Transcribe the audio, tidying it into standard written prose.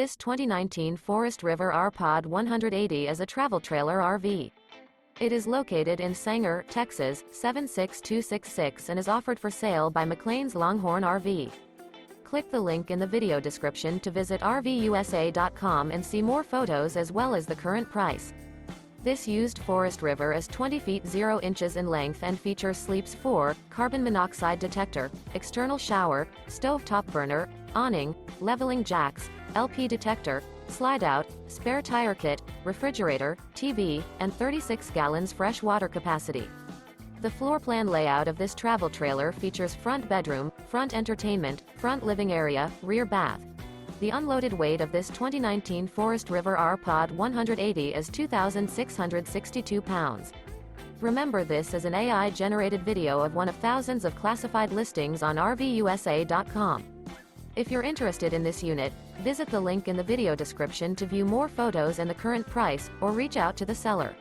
This 2019 Forest River R-Pod 180 is a travel trailer RV. It is located in Sanger, Texas, 76266 and is offered for sale by McClain's Longhorn RV. Click the link in the video description to visit RVUSA.com and see more photos as well as the current price. This used Forest River is 20 feet 0 inches in length and features sleeps 4, carbon monoxide detector, external shower, stovetop burner, awning, leveling jacks, LP detector, Slideout, spare tire kit, refrigerator, TV, and 36 gallons fresh water capacity. The floor plan layout of this travel trailer features front bedroom, front entertainment, front living area, rear bath. The unloaded weight of this 2019 Forest River R-Pod 180 is 2,662 pounds. Remember, this is an AI-generated video of one of thousands of classified listings on RVUSA.com. If you're interested in this unit, visit the link in the video description to view more photos and the current price, or reach out to the seller.